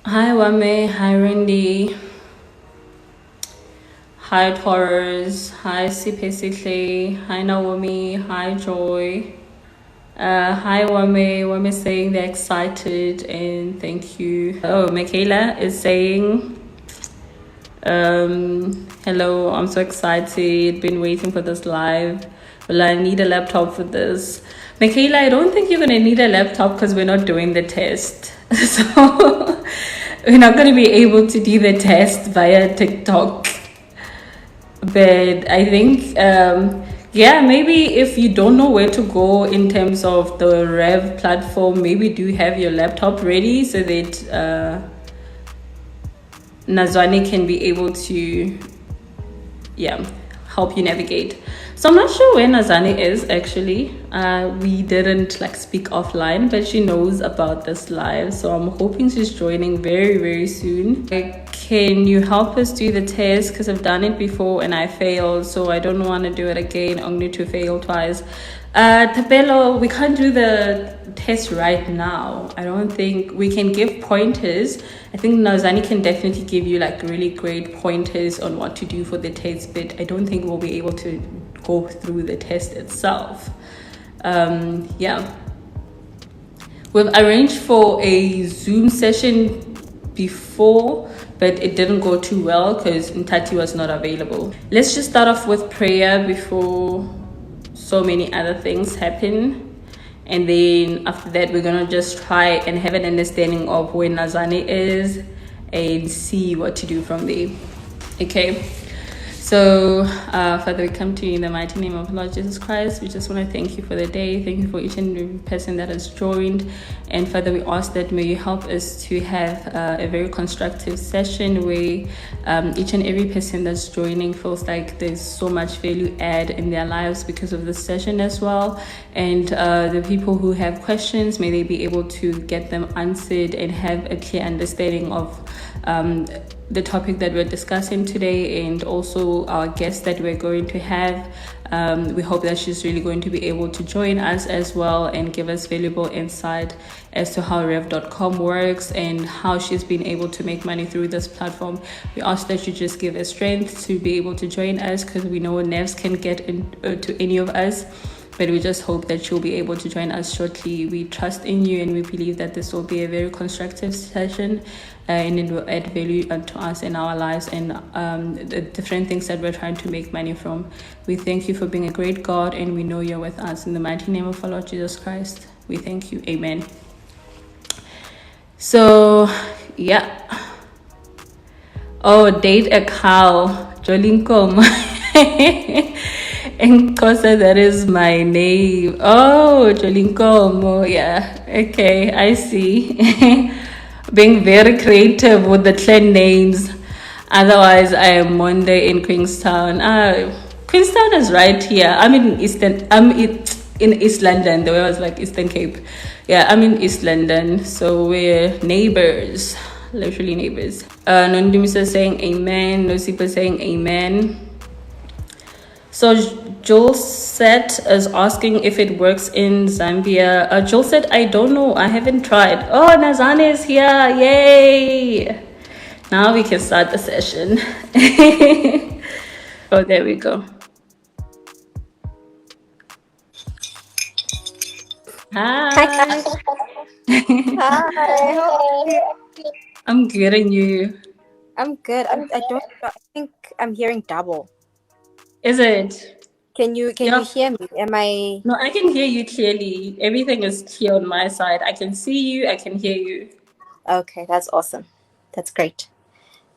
Hi Wame, hi Randy, hi Taurus, hi Sipesitle, hi Naomi, hi Joy. Hi Wame, Wame saying they're excited and thank you. Oh, Michaela is saying, hello, I'm so excited, been waiting for this live. Well, I need a laptop for this. Michaela, I don't think you're gonna need a laptop because we're not doing the test. So we're not gonna be able to do the test via TikTok. But I think, yeah, maybe if you don't know where to go in terms of the Rev platform, maybe do have your laptop ready so that Nazwani can be able to, yeah, help you navigate. So I'm not sure where Nazani is actually. We didn't like speak offline, but she knows about this live. So I'm hoping she's joining very, very soon. Can you help us do the test? Because I've done it before and I failed. So I don't want to do it again, only to fail twice. Tapelo, we can't do the test right now. I don't think we can give pointers. I think Nazani can definitely give you like really great pointers on what to do for the test, but I don't think we'll be able to go through the test itself. Yeah. We've arranged for a Zoom session before, but it didn't go too well because Ntati was not available. Let's just start off with prayer before so many other things happen. And then after that, we're gonna just try and have an understanding of where Nazani is and see what to do from there. Okay. So, Father, we come to you in the mighty name of Lord Jesus Christ. We just want to thank you for the day. Thank you for each and every person that has joined. And Father, we ask that may you help us to have a very constructive session where each and every person that's joining feels like there's so much value add in their lives because of this session as well. And the people who have questions, may they be able to get them answered and have a clear understanding of the topic that we're discussing today, and also our guest that we're going to have. We hope that she's really going to be able to join us as well and give us valuable insight as to how rev.com works and how she's been able to make money through this platform. We ask that you just give us strength to be able to join us, because we know Nevs can get to any of us, but we just hope that you'll be able to join us shortly. We trust in you and we believe that this will be a very constructive session, and it will add value to us in our lives and the different things that we're trying to make money from. We thank you for being a great God, and we know you're with us. In the mighty name of our Lord Jesus Christ, we thank you. Amen. So, yeah. Oh, date a cow. Jolinkom. And Kosa, that is my name. Oh, Jolinkom. Oh, yeah. Okay, I see. Being very creative with the clan names. Otherwise, I am Monday in Queenstown. Queenstown is right here. I'm in in East London. The way I was like Eastern Cape. Yeah, I'm in East London. So we're neighbors. Literally neighbors. Nondimisa saying amen. Nosipa saying amen. So Julset is asking if it works in Zambia. Julset, I don't know. I haven't tried. Oh, Nazane is here. Yay. Now we can start the session. Oh, there we go. Hi. Hi, how are you? I'm getting you. I'm good. I don't. I think I'm hearing double. Is it? Can you Yeah. hear me? Am I? No, I can hear you clearly. Everything is clear on my side. I can see you. I can hear you. Okay, that's awesome. That's great.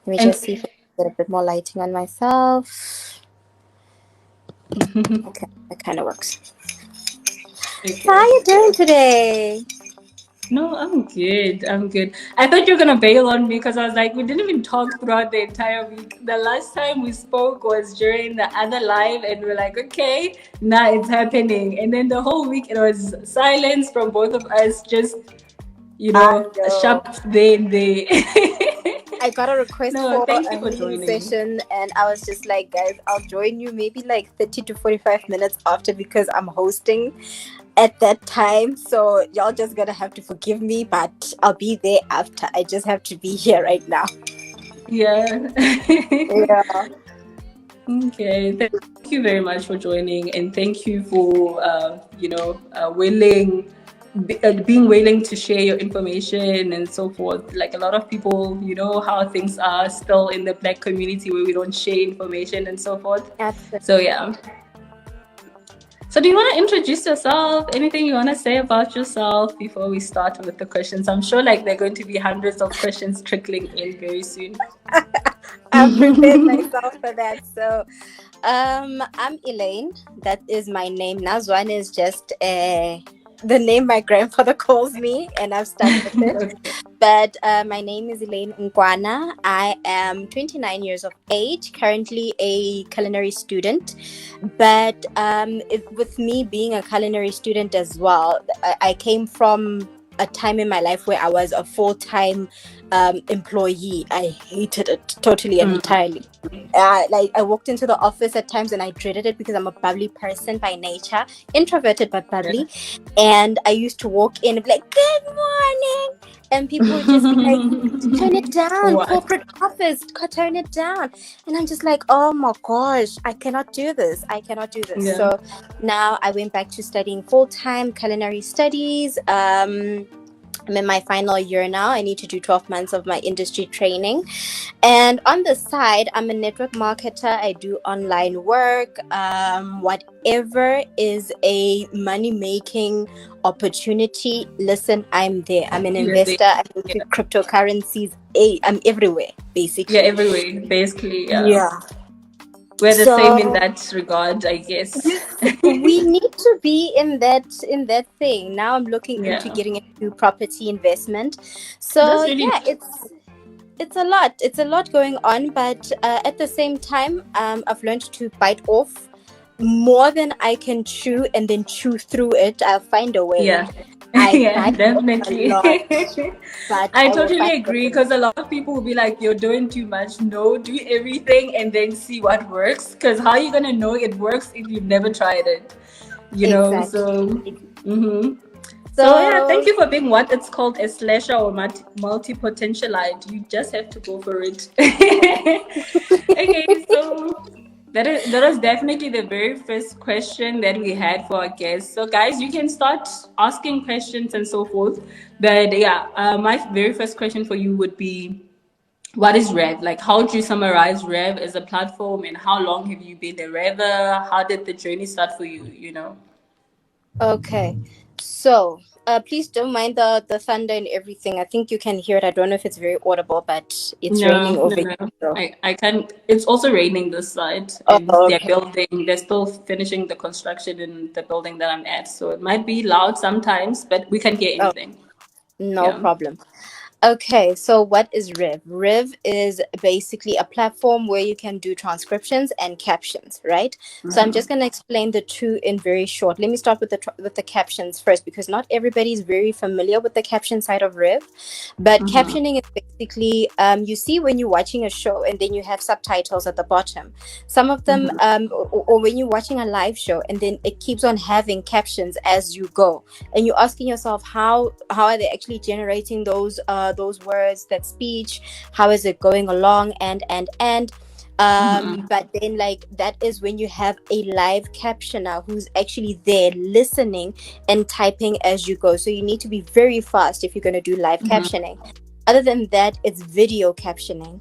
Let me And just see if I can get a bit more lighting on myself. Okay, that kind of works. okay. How are you doing today? No, I'm good. I'm good. I thought you were gonna bail on me because I was like, we didn't even talk throughout the entire week. The last time we spoke was during the other live, and we're like, okay, now it's happening. And then the whole week it was silence from both of us, just I a know. sharp there and there. I got a request No, for thank a you for healing joining. session, and I was just like, guys, I'll join you maybe like 30 to 45 minutes after because I'm hosting. at that time, so y'all just gonna have to forgive me, but I'll be there after. I just have to be here right now. Yeah. Yeah. Okay. Thank you very much for joining, and thank you for being willing to share your information and so forth. Like a lot of people, you know how things are still in the Black community where we don't share information and so forth. So Absolutely. yeah. So do you want to introduce yourself? Anything you want to say about yourself before we start with the questions? I'm sure like there are going to be hundreds of questions trickling in very soon. I've prepared myself for that. So, I'm Elaine. That is my name. Nazwan is just the name my grandfather calls me, and I've stuck with it. Okay. But my name is Elaine Nkwana. I am 29 years of age, currently a culinary student. But with me being a culinary student as well, I came from a time in my life where I was a full-time employee. I hated it totally and Mm. entirely. Like I walked into the office at times and I dreaded it because I'm a bubbly person by nature, introverted but bubbly. And I used to walk in and be like, "Good morning," and people would just be like, "Turn it down, What? corporate office, tone it down." And I'm just like, "Oh my gosh, I cannot do this. I cannot do this." Yeah. So now I went back to studying full-time culinary studies. I'm in my final year now. I need to do 12 months of my industry training. And on the side, I'm a network marketer. I do online work. Whatever is a money making opportunity, listen, I'm there. I'm an You're there. investor. I'm Yeah. into cryptocurrencies. I'm everywhere, Yeah, basically. everywhere, basically. Yeah. Yeah. We're the same in So that regard, I guess. we need to be in that thing. Now I'm looking into Yeah. getting into property investment. So That's really yeah, it's a lot going on, but at the same time, I've learned to bite off more than I can chew and then chew through it. I'll find a way. yeah. I Yeah, bite off a definitely. lot, but I I will totally find a agree way. because a lot of people will be like, you're doing too much. No, do everything and then see what works. Because how are you going to know it works if you've never tried it? You know, so. Exactly. hmm So, yeah, thank So you for being what it's called a slasher or multi potentialite. You just have to go for it. Okay, so. That was definitely the very first question that we had for our guests. So, guys, you can start asking questions and so forth. But yeah, my very first question for you would be, what is Rev? Like, how do you summarize Rev as a platform, and how long have you been a Rever? How did the journey start for you? You know? okay. So please don't mind the thunder and everything. I think you can hear it. I don't know if it's very audible, but it's raining No, no, over here. no. So. I can't. It's also raining this side, Oh, and they're okay. building. They're still finishing the construction in the building that I'm at, so it might be loud sometimes, but we can't hear Oh, anything. no Yeah. problem. Okay, so what is Riv? Riv is basically a platform where you can do transcriptions and captions, right? So I'm just going to explain the two in very short. Let me start with the captions first because not everybody is very familiar with the caption side of Riv. But Mm-hmm. captioning is basically you see when you're watching a show and then you have subtitles at the bottom. Some of them, Mm-hmm. or when you're watching a live show and then it keeps on having captions as you go, and you're asking yourself how are they actually generating those words, that speech, how is it going along, Mm-hmm. but then like that is when you have a live captioner who's actually there listening and typing as you go. So you need to be very fast if you're going to do live Mm-hmm. captioning. Other than that, it's video captioning,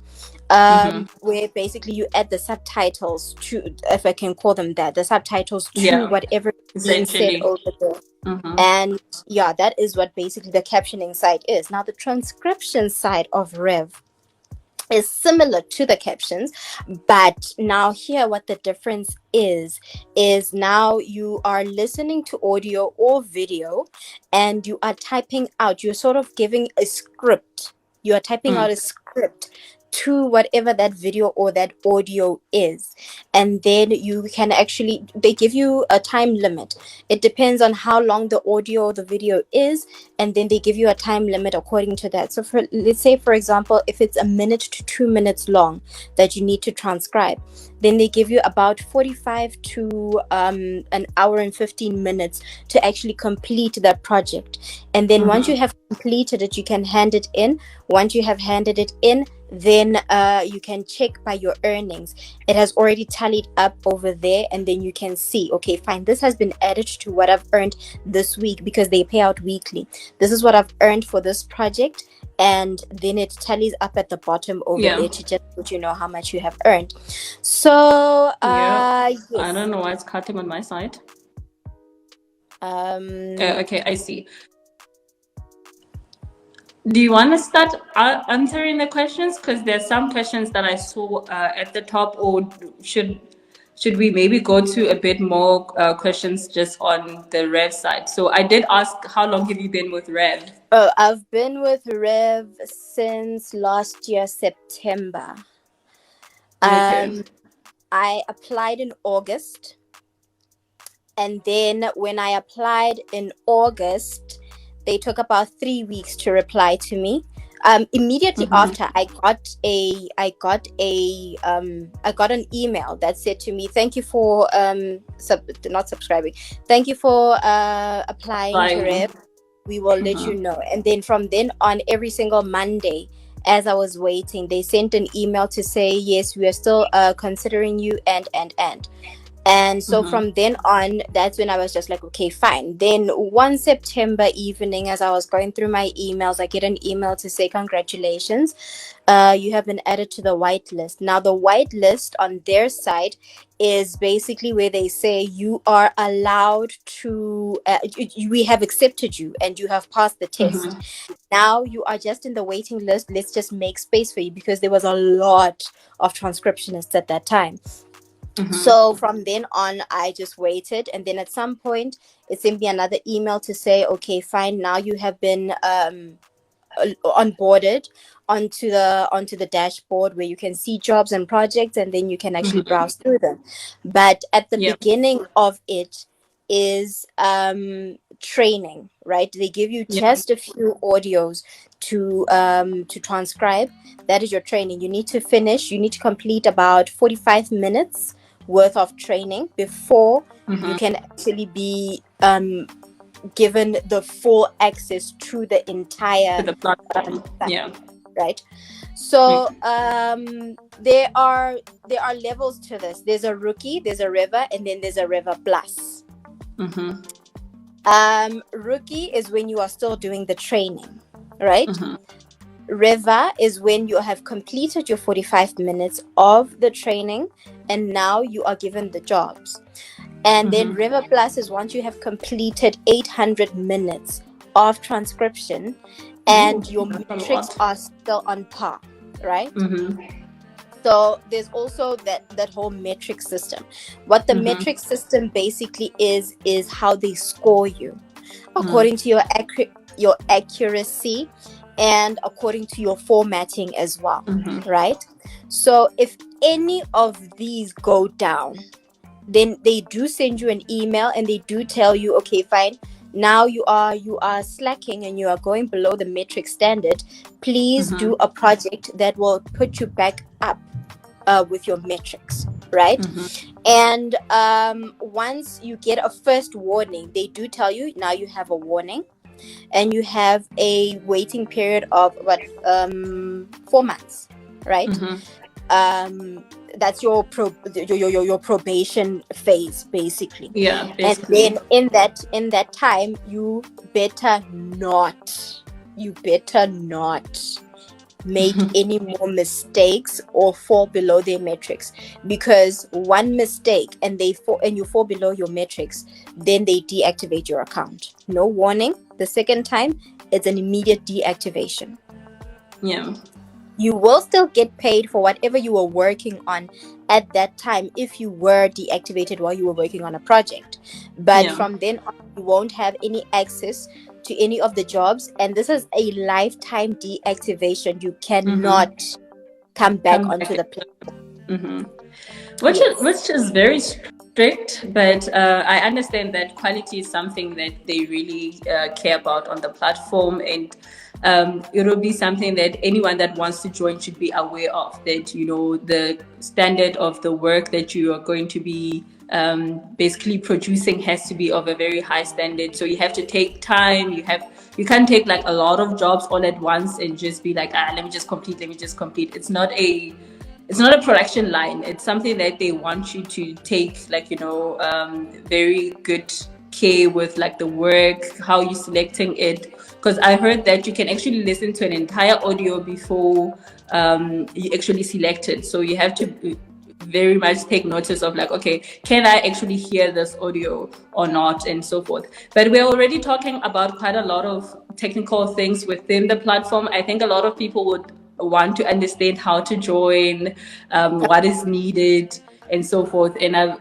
Mm-hmm. where basically you add the subtitles to, if I can call them that, the subtitles to Yeah, whatever is being said essentially. over there. Mm-hmm. And yeah, that is what basically the captioning side is. Now, the transcription side of Rev is similar to the captions, but now here what the difference is now you are listening to audio or video and you are typing out, you're sort of giving a script. You are typing out a script to whatever that video or that audio is. And then you can actually, they give you a time limit. It depends on how long the audio or the video is, and then they give you a time limit according to that. So for, let's say for example, if it's 1 minute to 2 minutes long that you need to transcribe, then they give you about 45 to an hour and 15 minutes to actually complete that project. And then once you have completed it, you can hand it in. Once you have handed it in, then you can check by your earnings. It has already tallied up over there, and then you can see, okay, fine, this has been added to what I've earned this week, because they pay out weekly. This is what I've earned for this project, and then it tallies up at the bottom over there to just let you know how much you have earned. So yes. I don't know why it's cutting on my side. Okay, I see. Do you want to start answering the questions? Because there's some questions that I saw at the top, or should we maybe go to a bit more questions just on the Rev side? So I did ask, how long have you been with Rev? Oh, I've been with Rev since last year, September. Okay. I applied in August. And then when I applied in August, they took about 3 weeks to reply to me. Immediately after, I got an email that said to me, "Thank you for not subscribing. Thank you for applying to Rev. We will let you know." And then from then on, every single Monday, as I was waiting, they sent an email to say, "Yes, we are still considering you," and so from then on, that's when I was just like, okay, fine. Then one September evening, as I was going through my emails, I get an email to say, "Congratulations, you have been added to the whitelist." Now, the whitelist on their side is basically where they say you are allowed to, we have accepted you and you have passed the test. Now you are just in the waiting list. Let's just make space for you, because there was a lot of transcriptionists at that time. So from then on, I just waited, and then at some point it sent me another email to say, okay, fine, now you have been onboarded onto the dashboard where you can see jobs and projects, and then you can actually browse through them. But at the beginning of it is training, right? They give you just a few audios to transcribe. That is your training. You need to complete about 45 minutes worth of training before you can actually be given the full access to the entire platform. Right. So there are levels to this. There's a rookie, there's a River, and then there's a River Plus. Rookie is when you are still doing the training, right? River is when you have completed your 45 minutes of the training, and now you are given the jobs. And then River Plus is once you have completed 800 minutes of transcription, and your metrics are still on par, right? So there's also that whole metric system. What the metric system basically is how they score you according to your accuracy and according to your formatting as well, right? So if any of these go down, then they do send you an email and they do tell you, okay, fine, now you are slacking and you are going below the metric standard. Please do a project that will put you back up with your metrics, right? And once you get a first warning, they do tell you now you have a warning, and you have a waiting period of 4 months, right? That's your probation phase, basically. Basically. And then in that time, you better not make any more mistakes or fall below their metrics, because one mistake and you fall below your metrics, then they deactivate your account. No warning. The second time, it's an immediate deactivation. You will still get paid for whatever you were working on at that time if you were deactivated while you were working on a project. But from then on, you won't have any access to any of the jobs. And this is a lifetime deactivation. You cannot come back Come onto back. the platform. Which is very strict, but I understand that quality is something that they really care about on the platform, and it will be something that anyone that wants to join should be aware of. That the standard of the work that you are going to be basically producing has to be of a very high standard. So you have to take time. You can't take like a lot of jobs all at once and just be like, let me just complete. It's not a production line. It's something that they want you to take, like, very good care with, like, the work, how you're selecting it. Because I heard that you can actually listen to an entire audio before you actually select it. So you have to very much take notice of, like, okay, can I actually hear this audio or not, and so forth. But we're already talking about quite a lot of technical things within the platform. I think a lot of people would want to understand how to join, what is needed, and so forth. And I've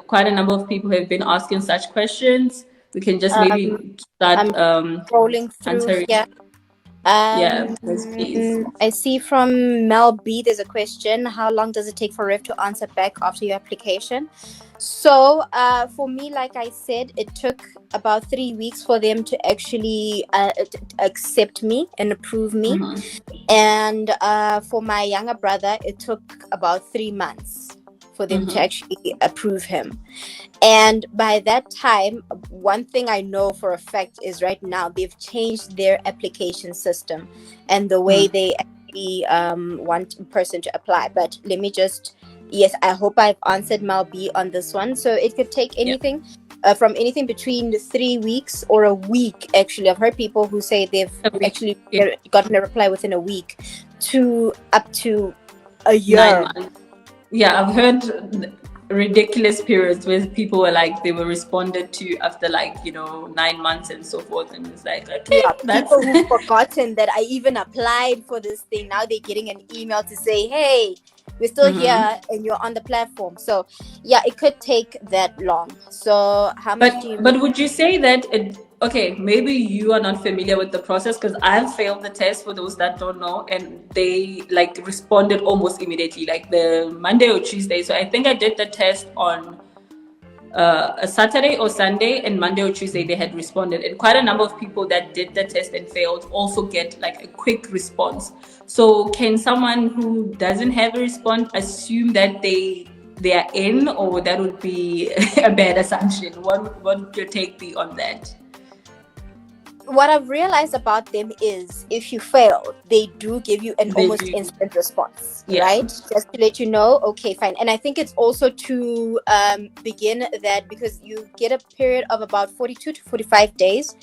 quite a number of people have been asking such questions. We can just maybe I'm start scrolling through answering. here. Yeah, yes, please. I see from Mel B, there's a question. How long does it take for Rev to answer back after your application? So for me, like I said, it took about 3 weeks for them to actually accept me and approve me. And for my younger brother, it took about 3 months for them to actually approve him. And by that time, one thing I know for a fact is right now they've changed their application system and the way they actually want a person to apply. But let me just, yes, I hope I've answered Mal B on this one. So it could take anything from anything between 3 weeks or a week. Actually, I've heard people who say they've actually gotten a reply within a week to up to a year. 9 months. Yeah, I've heard ridiculous periods where people were like, they were responded to after 9 months and so forth, and it's like, okay, people who've forgotten that I even applied for this thing, now they're getting an email to say, hey, we're still here and you're on the platform. So yeah, it could take that long. So how much do you but would you say that okay, maybe you are not familiar with the process, because I've failed the test, for those that don't know, and they responded almost immediately, like the Monday or Tuesday. So I think I did the test on a Saturday or Sunday, and Monday or Tuesday they had responded. And quite a number of people that did the test and failed also get a quick response. So can someone who doesn't have a response assume that they are in, or that would be a bad assumption? What would your take be on that? What I've realized about them is if you fail, they do give you an almost instant response, right? Just to let you know, okay, fine. And I think it's also to begin that, because you get a period of about 42 to 45 days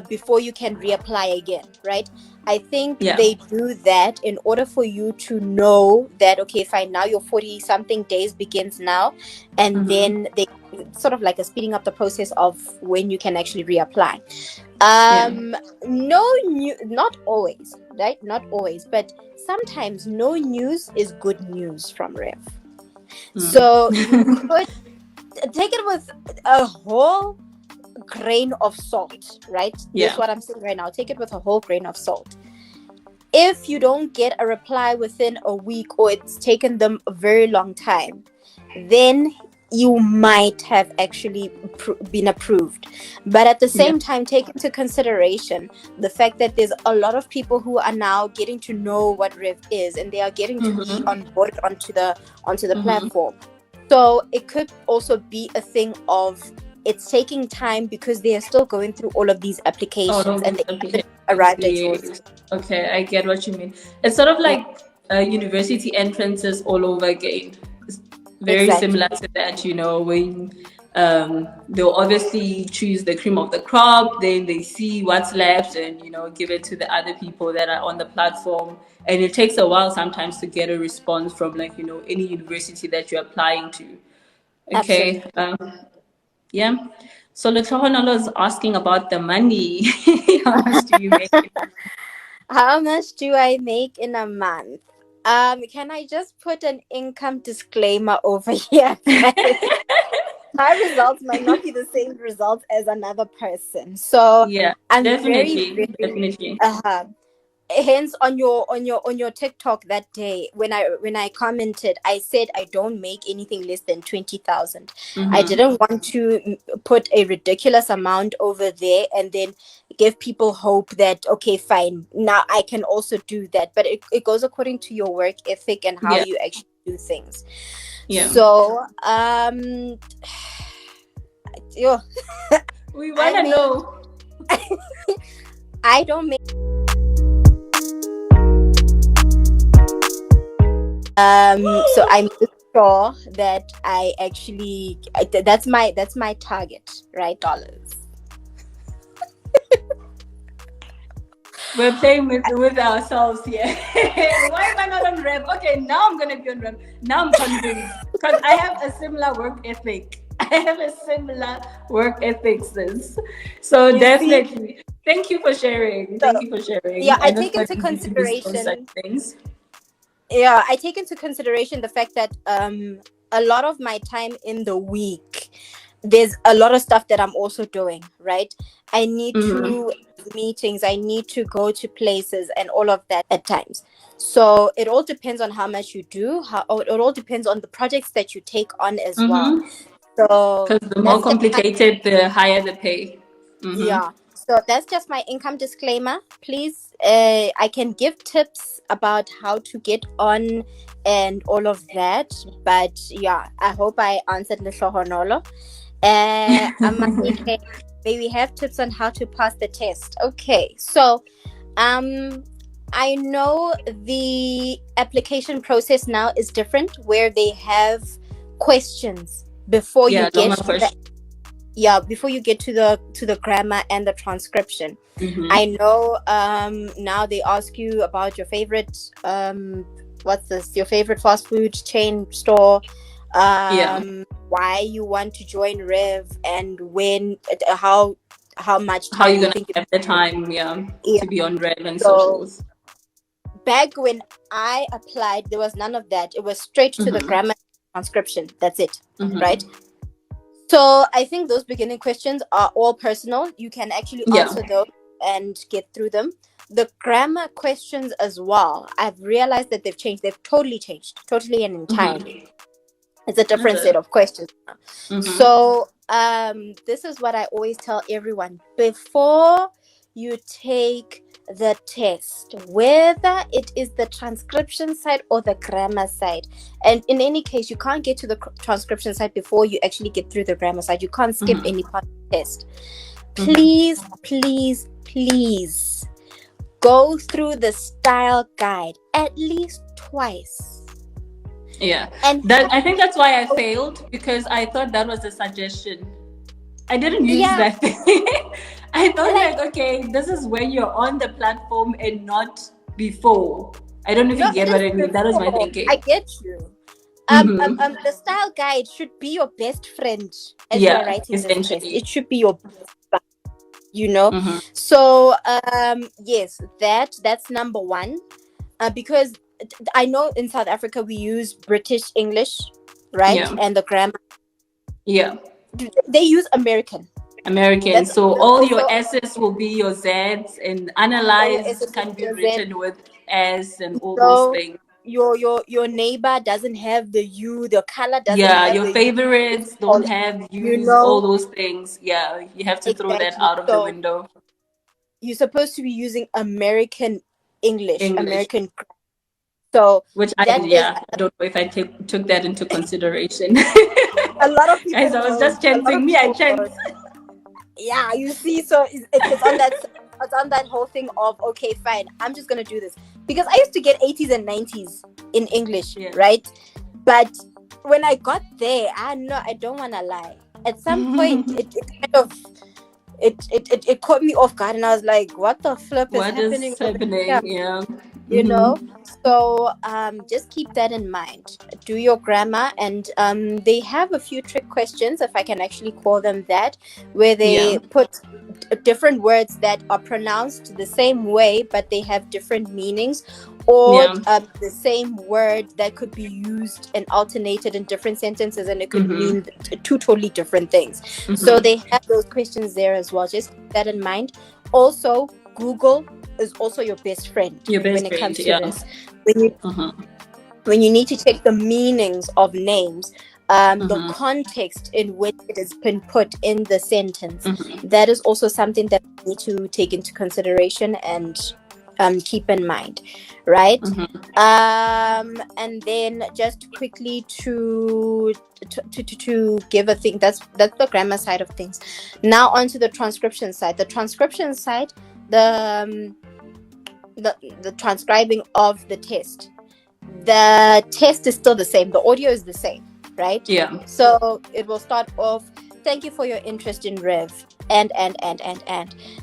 before you can reapply again, right? I think they do that in order for you to know that, okay, fine, now your 40 something days begins now. And then they sort of like a speeding up the process of when you can actually reapply. Not always, right? Not always, but sometimes no news is good news from Rev. So you could take it with a whole grain of salt, right? That's what I'm saying right now. Take it with a whole grain of salt. If you don't get a reply within a week, or it's taken them a very long time, then you might have actually been approved. But at the same time, take into consideration the fact that there's a lot of people who are now getting to know what Rev is, and they are getting to be on board onto the platform. So it could also be a thing of it's taking time because they are still going through all of these applications and they haven't arrived at yours. Okay, I get what you mean. It's sort of like university entrances all over again. It's very similar to that, when they'll obviously choose the cream of the crop, then they see what's left and, give it to the other people that are on the platform. And it takes a while sometimes to get a response from any university that you're applying to. Okay. Yeah. So Letohonolo is asking about the money. How much do you make? How much do I make in a month? Can I just put an income disclaimer over here? My results might not be the same results as another person. So yeah, I'm definitely. hence on your TikTok that day, when I commented, I said I don't make anything less than 20,000. I didn't want to put a ridiculous amount over there and then give people hope that, okay, fine, now I can also do that. But it goes according to your work ethic and how you actually do things. So yo, we want to know. I don't make so I make sure that I actually that's my target, right? Dollars. We're playing with ourselves here. Why am I not on rep? Okay, now I'm gonna be on rep. Now I'm convinced because I have a similar work ethic. Sis. So you definitely see? Thank you for sharing. Yeah, I take into consideration things. Yeah, I take into consideration the fact that a lot of my time in the week, there's a lot of stuff that I'm also doing, right? I need to meetings, I need to go to places and all of that at times. So it all depends on how much you do. It all depends on the projects that you take on as well. So because the more complicated, the higher the pay. Yeah. So that's just my income disclaimer. Please, I can give tips about how to get on and all of that. But yeah, I hope I answered Lehlohonolo. May we have tips on how to pass the test? Okay. So, I know the application process now is different, where they have questions before you get before you get to the grammar and the transcription. I know now they ask you about your favorite your favorite fast food chain store, why you want to join Rev, and when, how much time you're gonna have the time to be on Rev and socials. Back when I applied, there was none of that. It was straight to the grammar transcription. That's it, right? So I think those beginning questions are all personal. You can actually answer those and get through them. The grammar questions as well, I've realized that they've changed. They've totally changed, totally and entirely. It's a different set of questions now. So this is what I always tell everyone. Before you take the test, whether it is the transcription side or the grammar side, and in any case, you can't get to the transcription side before you actually get through the grammar side. You can't skip any part of the test. Please, please, please go through the style guide at least twice. And that, I think that's why I failed, because I thought that was a suggestion. I didn't use that thing. I thought okay, this is when you're on the platform and not before. I don't know if you get what I mean. That was my thinking. I get you. The style guide should be your best friend as you're writing this test. It should be your best friend, you know. So yes, that's number one. Because I know in South Africa we use British English, right? And the grammar. They use American. So all your S's will be your Z's, and analyze can be written with S and all those things. Your neighbor doesn't have the U, the color doesn't have your favorites don't have U's, all those things. You have to throw that out of the window. You're supposed to be using American English. American. So which I don't know if I took that into consideration. A lot of people, guys, I was just chancing me. I chanced. Yeah, you see, so it's on that. It's on that whole thing of, okay, fine, I'm just gonna do this, because I used to get 80s and 90s in English, right? But when I got there, I don't want to lie. At some point, it kind of it caught me off guard, and I was like, what the flip is happening? You know. So just keep that in mind. Do your grammar, and they have a few trick questions, if I can actually call them that, where they put different words that are pronounced the same way but they have different meanings, or the same word that could be used and alternated in different sentences, and it could mean two totally different things. So they have those questions there as well. Just keep that in mind. Also, Google is also your best friend Your best when it friend, comes to yeah. this. When you need to check the meanings of names, the context in which it has been put in the sentence, that is also something that we need to take into consideration and keep in mind, right? And then just quickly to give a thing, that's the grammar side of things. Now onto the transcription side. The transcription side, the transcribing of the test. The test is still the same. The audio is the same, right? Yeah. So it will start off, thank you for your interest in Rev, and.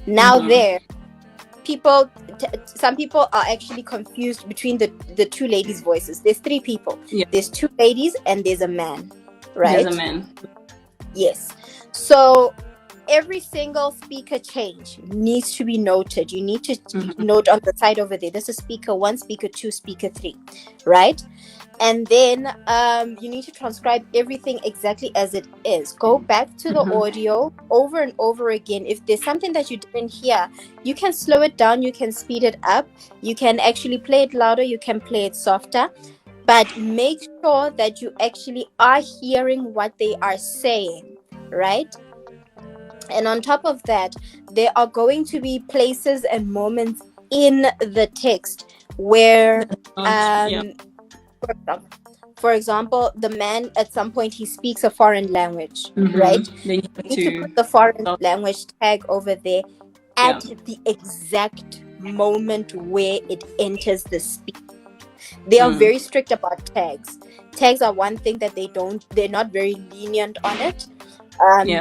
Now there, some people are actually confused between the two ladies' voices. There's three people. Yeah. There's two ladies and there's a man, right? There's a man. Yes. So every single speaker change needs to be noted. You need to note on the side over there. This is speaker 1, speaker 2, speaker 3, right? And then you need to transcribe everything exactly as it is. Go back to the audio over and over again. If there's something that you didn't hear, you can slow it down, you can speed it up, you can actually play it louder, you can play it softer. But make sure that you actually are hearing what they are saying, right? And on top of that, there are going to be places and moments in the text where, for example, the man at some point he speaks a foreign language, right? Then you need to put the foreign language tag over there at the exact moment where it enters the speech. They are very strict about tags. Tags are one thing that they're not very lenient on it.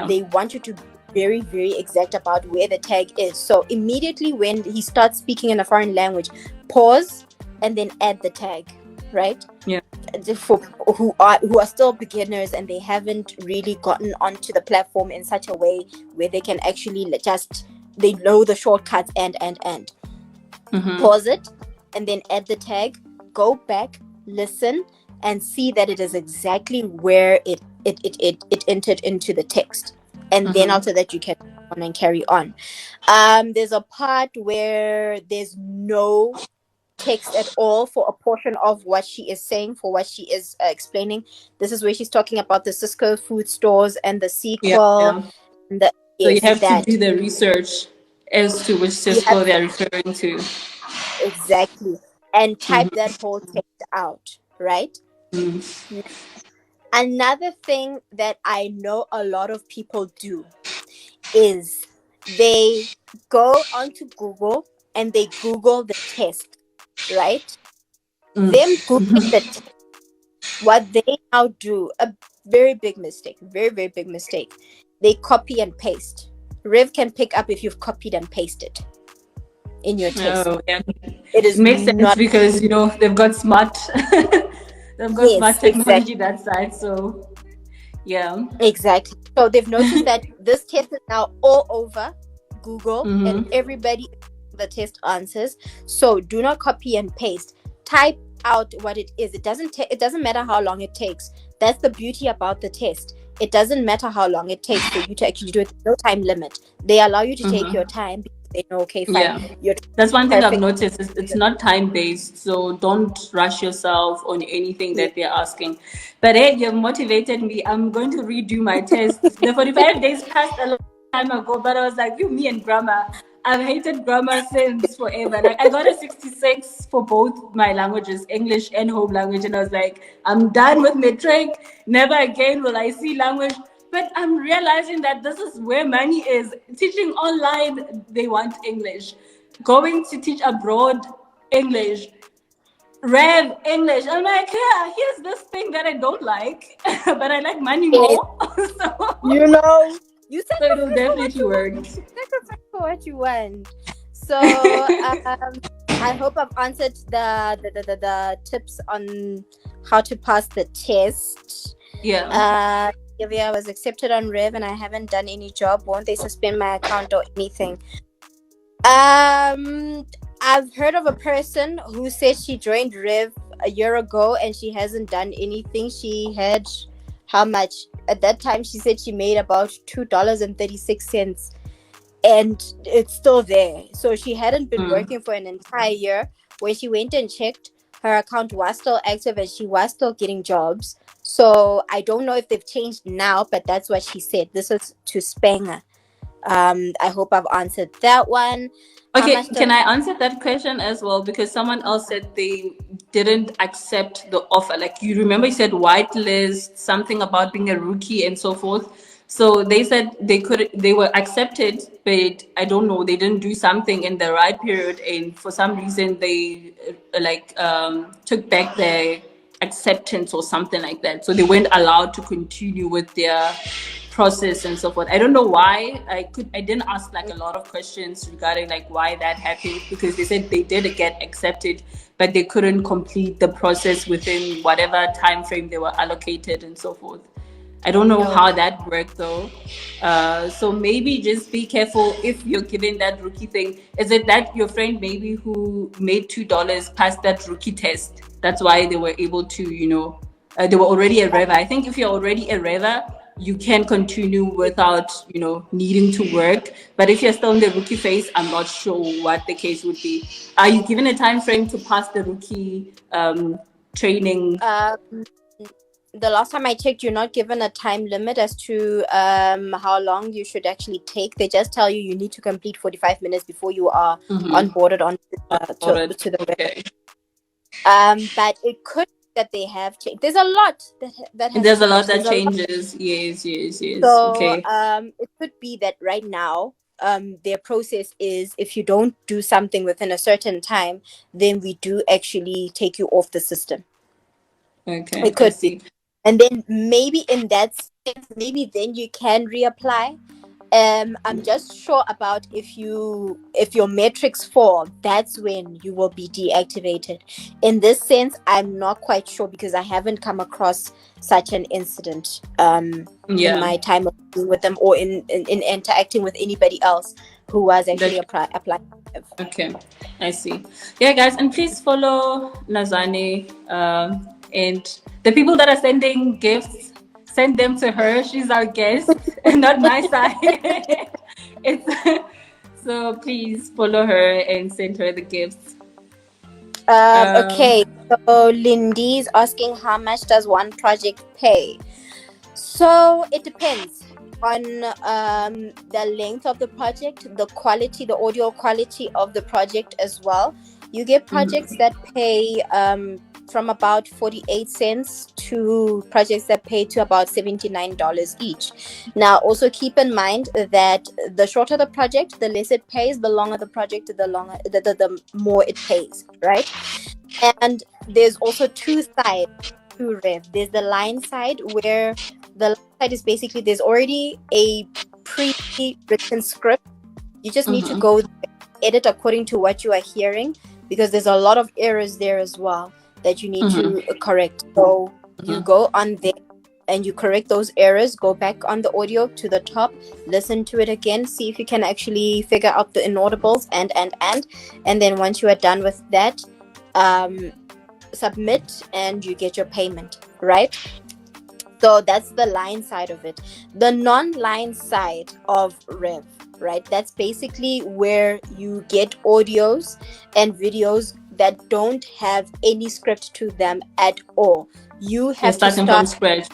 They want you to be very, very exact about where the tag is. So immediately when he starts speaking in a foreign language, pause and then add the tag, right? Yeah. For people who are still beginners and they haven't really gotten onto the platform in such a way where they can actually they know the shortcuts and. Pause it and then add the tag. Go back, listen, and see that it is exactly where it entered into the text. And then after that, you can go on and carry on. There's a part where there's no text at all for a portion of what she is saying, for what she is explaining. This is where she's talking about the Cisco food stores and the sequel. So you have to do the research as to which Cisco they're referring to. Exactly. And type that whole text out, right? Another thing that I know a lot of people do is they go onto Google and they Google the test, right? Them Googling the test, what they now do, a very, very big mistake. They copy and paste. Rev can pick up if you've copied and pasted in your test. Oh, yeah. It makes sense because, they've got smart... They've got smart technology that side, so yeah. Exactly. So they've noticed that this test is now all over Google and everybody the test answers. So do not copy and paste. Type out what it is. It doesn't matter how long it takes. That's the beauty about the test. It doesn't matter how long it takes for you to actually do it. No time limit. They allow you to take your time. They know, okay, fine. Yeah. That's one thing I've noticed. It's not time based, so don't rush yourself on anything that they're asking. But hey, you've motivated me. I'm going to redo my test. The 45 days passed a long time ago, but I was like, me and grammar. I've hated grammar since forever. Like I got a 66 for both my languages, English and home language, and I was like, I'm done with matric. Never again will I see language. But I'm realizing that this is where money is. Teaching online, they want English. Going to teach abroad, English. Rev, English. I'm like, yeah, here's this thing that I don't like, but I like money more. You said so it'll definitely work. Sacrifice for what you want. So I hope I've answered the tips on how to pass the test. Yeah. I was accepted on Rev and I haven't done any job. Won't they suspend my account or anything? I've heard of a person who said she joined Rev a year ago and she hasn't done anything. She had how much? At that time, she said she made about $2.36 and it's still there. So she hadn't been working for an entire year. When she went and checked, her account was still active and she was still getting jobs. So I don't know if they've changed now, but that's what she said. This is to Spanger. I hope I've answered that one. Okay, can I answer that question as well? Because someone else said they didn't accept the offer. Like, you remember you said whitelist, something about being a rookie and so forth. So they said they were accepted, but I don't know, they didn't do something in the right period, and for some reason they took back their acceptance or something like that. So they weren't allowed to continue with their process and so forth. I don't know why. I didn't ask like a lot of questions regarding like why that happened, because they said they did get accepted, but they couldn't complete the process within whatever time frame they were allocated and so forth. I don't know how that worked though. So maybe just be careful if you're given that rookie thing. Is it that your friend maybe who made $2 passed that rookie test? That's why they were able to, they were already a rever. I think if you're already a rever, you can continue without, needing to work. But if you're still in the rookie phase, I'm not sure what the case would be. Are you given a time frame to pass the rookie training? The last time I checked, you're not given a time limit as to how long you should actually take. They just tell you need to complete 45 minutes before you are onboarded to the web. But it could be that they have changed. There's a lot that has There's a lot that changes. Yes. So okay. It could be that right now their process is, if you don't do something within a certain time, then we do actually take you off the system. Okay. It could be. And then maybe in that sense, maybe then you can reapply. I'm just sure about if your metrics fall, that's when you will be deactivated. In this sense, I'm not quite sure, because I haven't come across such an incident in my time of being with them, or in interacting with anybody else who was actually applying. Okay, I see. Yeah, guys, and please follow Nazane, and the people that are sending gifts, send them to her. She's our guest and not my side. So please follow her and send her the gifts. Okay, so Lindy's asking, how much does one project pay? So it depends on the length of the project, the quality, the audio quality of the project as well. You get projects that pay from about 48 cents to projects that pay to about $79 each. Now, also keep in mind that the shorter the project, the less it pays. The longer the project, the more it pays, right? And there's also two sides to Rev. There's the line side, where the line side is basically there's already a pre-written script. You just need to go edit according to what you are hearing, because there's a lot of errors there as well that you need to correct. So you go on there and you correct those errors, go back on the audio to the top, listen to it again, see if you can actually figure out the inaudibles and then once you are done with that, submit and you get your payment, right? So that's the line side of it. The non-line side of Rev, right? That's basically where you get audios and videos that don't have any script to them at all. You have to start from scratch.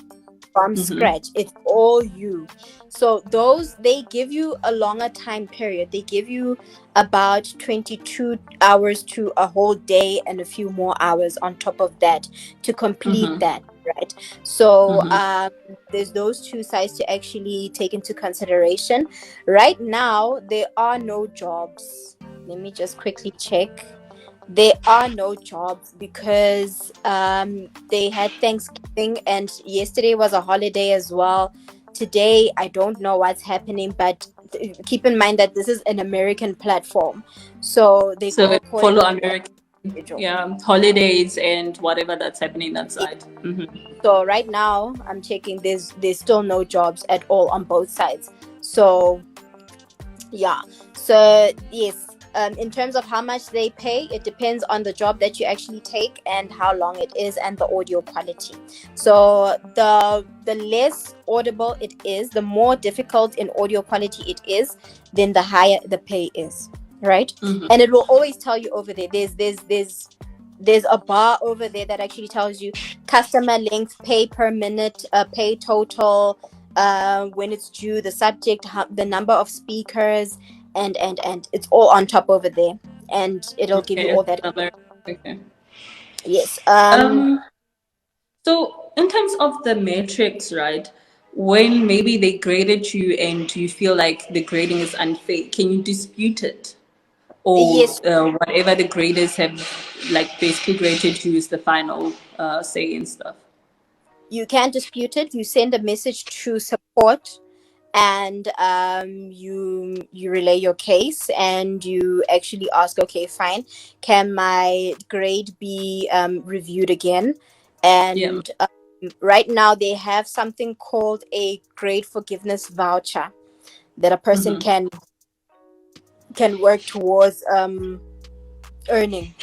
Scratch. It's all you. So those, they give you a longer time period. They give you about 22 hours to a whole day and a few more hours on top of that to complete that, right? So there's those two sides to actually take into consideration. Right now, there are no jobs. Let me just quickly check. There are no jobs because they had Thanksgiving and yesterday was a holiday as well. Today, I don't know what's happening, but keep in mind that this is an American platform. So they follow American holidays and whatever that's happening that side. So right now, I'm checking, there's still no jobs at all on both sides. So, yeah. So, yes. In terms of how much they pay, it depends on the job that you actually take and how long it is and the audio quality. So the less audible it is, the more difficult in audio quality it is, then the higher the pay is, right? And it will always tell you over there. There's a bar over there that actually tells you customer length, pay per minute, pay total, when it's due, the subject, the number of speakers, and it's all on top over there, and it'll give you Okay. all that. Okay. Yes. So in terms of the metrics, right? When maybe they graded you and you feel like the grading is unfair, can you dispute it? Or Yes, whatever the graders have like basically graded you is the final say and stuff. you can dispute it. You send a message to support, and you relay your case, and you actually ask, okay, fine, can my grade be reviewed again? Yeah. And right now they have something called a grade forgiveness voucher that a person Mm-hmm. can work towards earning.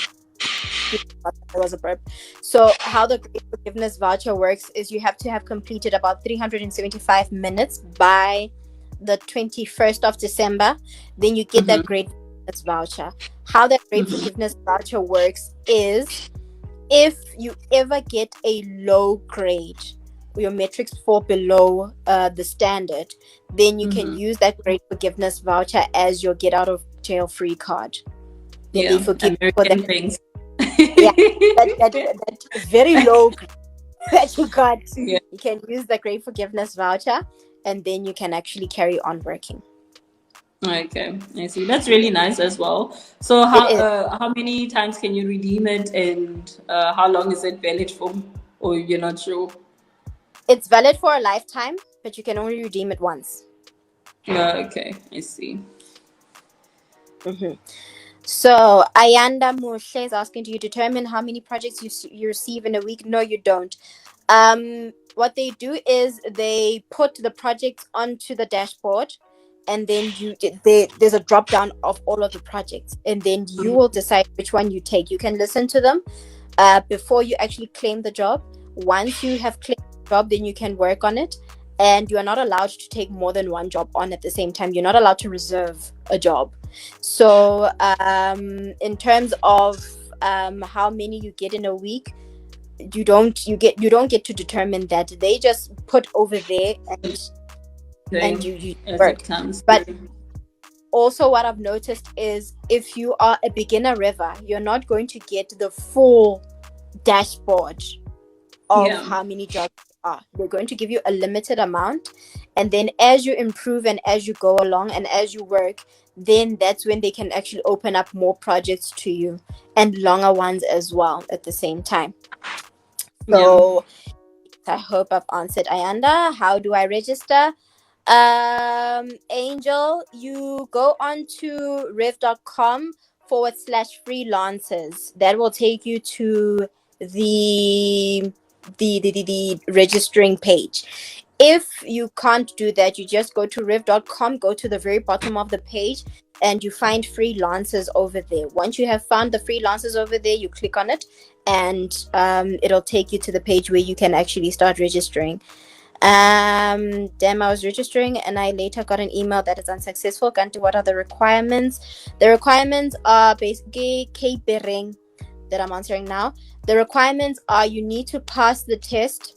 There was a burp. So how the grade forgiveness voucher works is you have to have completed about 375 minutes by the 21st of December. Then you get that Mm-hmm. grade forgiveness voucher. How that grade Mm-hmm. forgiveness voucher works is, if you ever get a low grade, your metrics fall below the standard, then you can Mm-hmm. use that grade forgiveness voucher as your get out of jail free card. Then they Yeah. forgive you for that. American things. Yeah, that very low grade that you got. Yeah. You can use the great forgiveness voucher, and then you can actually carry on working. Okay, I see. That's really nice as well. So It is. how many times can you redeem it, and how long is it valid for? Or you're not sure? It's valid for a lifetime, but you can only redeem it once. Okay, I see. hmm So Ayanda Moshe is asking, do you determine how many projects you receive in a week? No, you don't. What they do is they put the projects onto the dashboard, and then there's a drop down of all of the projects, and then you will decide which one you take. You can listen to them before you actually claim the job. Once you have claimed the job, then you can work on it, and you are not allowed to take more than one job on at the same time. You're not allowed to reserve a job. So in terms of how many you get in a week, you don't get to determine that. They just put over there, and Okay, you as work. it comes. But also what I've noticed is, if you are a beginner river, you're not going to get the full dashboard of Yeah, how many jobs there are. They're going to give you a limited amount, and then as you improve and as you go along and as you work, then that's when they can actually open up more projects to you, and longer ones as well at the same time. yeah. So I hope I've answered. Ayanda, how do I register? Angel, you go on to rev.com/freelancers. That will take you to the the registering page. If you can't do that, you just go to rev.com, go to the very bottom of the page, and you find freelancers over there. Once you have found the freelancers over there, you click on it, and it'll take you to the page where you can actually start registering. Damn, I was registering and I later got an email that is unsuccessful. Kanti, what are the requirements? The requirements are basically K-Bering that I'm answering now. The requirements are, you need to pass the test.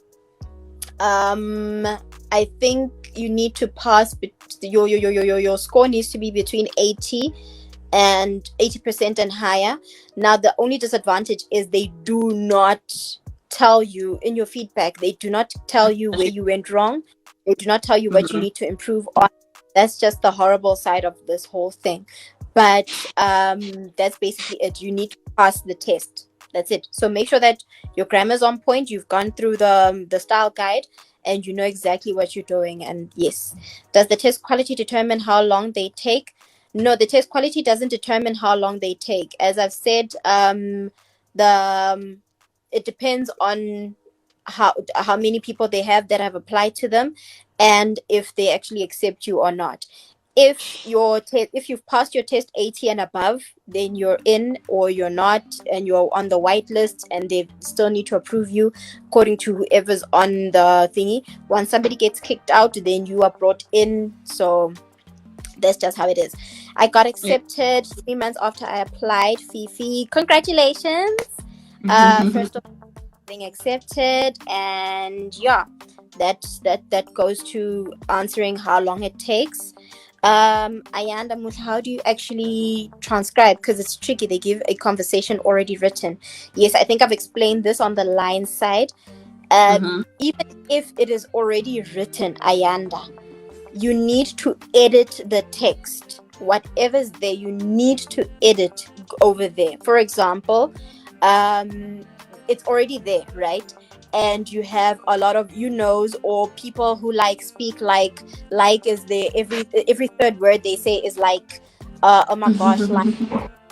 I think you need to pass your score needs to be between 80% and higher. Now the only disadvantage is they do not tell you in your feedback, they do not tell you where you went wrong. They do not tell you what you Mm-hmm. need to improve on. That's just the horrible side of this whole thing. But that's basically it. You need to pass the test. That's it. So make sure that your grammar's on point. You've gone through the style guide, and you know exactly what you're doing. And yes, does the test quality determine how long they take? No, the test quality doesn't determine how long they take. As I've said, the it depends on how many people they have that have applied to them, and if they actually accept you or not. if if you've passed your test 80 and above, then you're in, or you're not, and you're on the white list, and they still need to approve you according to whoever's on the thingy. Once somebody gets kicked out, then you are brought in. So that's just how it is. I got accepted 3 months after I applied. Fifi, congratulations. First of all, being accepted, and yeah, that goes to answering how long it takes. Ayanda, how do you actually transcribe? Because it's tricky. They give a conversation already written. Yes, I think I've explained this on the line side. Even if it is already written, Ayanda, you need to edit the text. Whatever's there, you need to edit over there. For example, it's already there, right? And you have a lot of or people who speak like is there every third word they say is like, oh my gosh, like,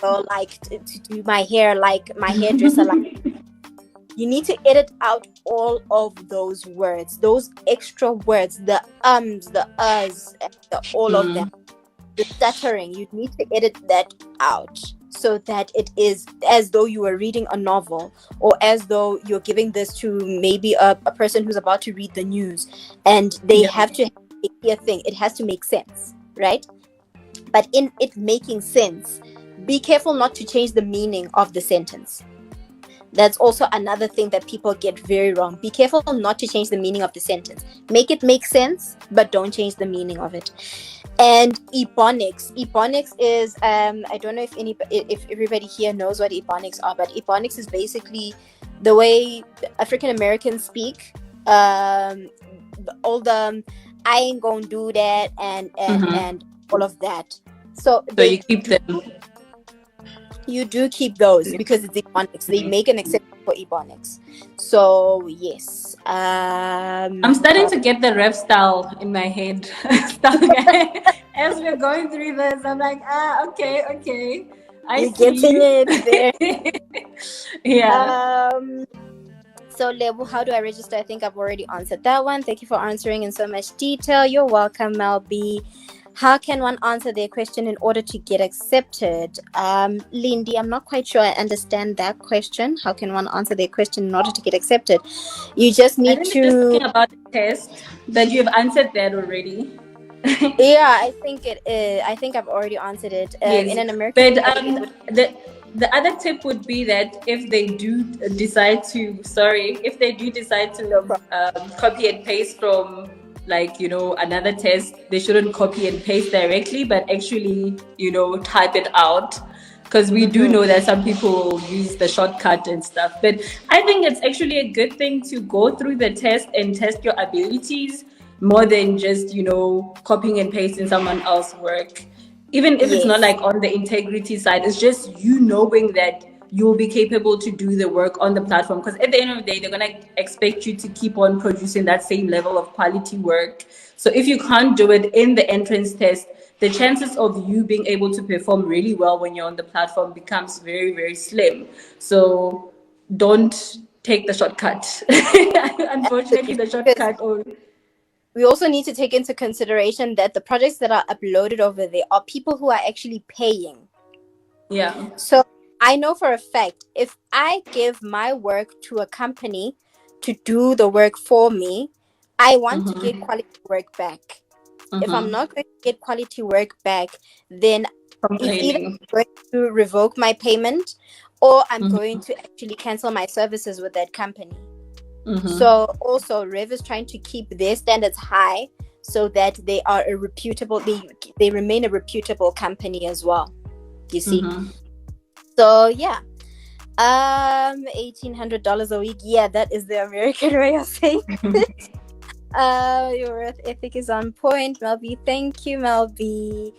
or like to do my hair, like my hairdresser, like. You need to edit out all of those words, those extra words, the the uhs, all of them, the stuttering. You need to edit that out so that it is as though you were reading a novel, or as though you're giving this to maybe a person who's about to read the news, and they have to have a clear thing. It has to make sense, right? But in it making sense, be careful not to change the meaning of the sentence. That's also another thing that people get very wrong. Be careful not to change the meaning of the sentence. Make it make sense, but don't change the meaning of it. And ebonics. Ebonics is I don't know if everybody here knows what ebonics are, but ebonics is basically the way African Americans speak. All the I ain't gonna do that and all of that. So you keep them. You do keep those because it's ebonics. They make an exception for ebonics. So yes. I'm starting to get the ref style in my head. As we're going through this, I'm like, okay. You're getting it there. Yeah. So Lebu, how do I register? I think I've already answered that one. Thank you for answering in so much detail. You're welcome, Melby. How can one answer their question in order to get accepted? Lindy, I'm not quite sure I understand that question. How can one answer their question in order to get accepted? You just need to... Just thinking about the test that you've answered that already. Yeah, I think it is. I think I've already answered it. Yes. In an American... But the other tip would be that if they do decide to copy and paste from another test, they shouldn't copy and paste directly, but actually type it out, because we do know that some people use the shortcut and stuff. But I think it's actually a good thing to go through the test and test your abilities more than just copying and pasting someone else's work, even if it's not like on the integrity side. It's just knowing that you will be capable to do the work on the platform, because at the end of the day, they're going to expect you to keep on producing that same level of quality work. So if you can't do it in the entrance test, the chances of you being able to perform really well when you're on the platform becomes very, very slim. So don't take the shortcut. Unfortunately, the shortcut. We also need to take into consideration that the projects that are uploaded over there are people who are actually paying. Yeah. So I know for a fact, if I give my work to a company to do the work for me, I want to get quality work back. If I'm not going to get quality work back, then it's either going to revoke my payment, or I'm going to actually cancel my services with that company. So also Rev is trying to keep their standards high so that they are they remain a reputable company as well. You see? So yeah. $1,800 a week. Yeah, that is the American way of saying it. Your work ethic is on point, Melby. Thank you, Melby.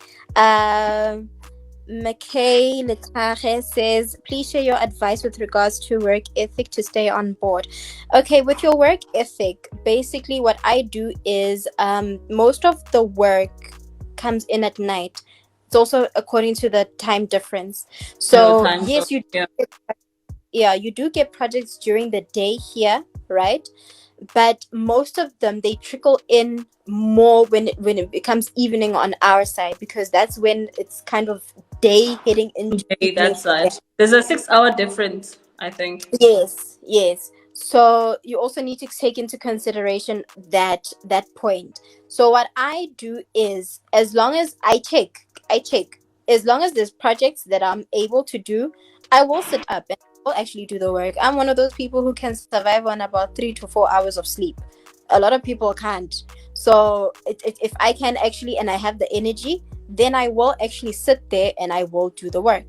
McKay Letare says, please share your advice with regards to work ethic to stay on board. Okay, with your work ethic, basically what I do is most of the work comes in at night. It's also according to the time difference. So yes, you do get projects during the day here, right? but most of them, they trickle in more when it becomes evening on our side, because that's when it's kind of day heading into Okay, evening. that's right. There's a 6 hour difference, I think. Yes, yes. So you also need to take into consideration that point. So what I do is, as long as I check. As long as there's projects that I'm able to do, I will sit up and I will actually do the work. I'm one of those people who can survive on about 3 to 4 hours of sleep. A lot of people can't. So if I can actually, and I have the energy, then I will actually sit there and I will do the work.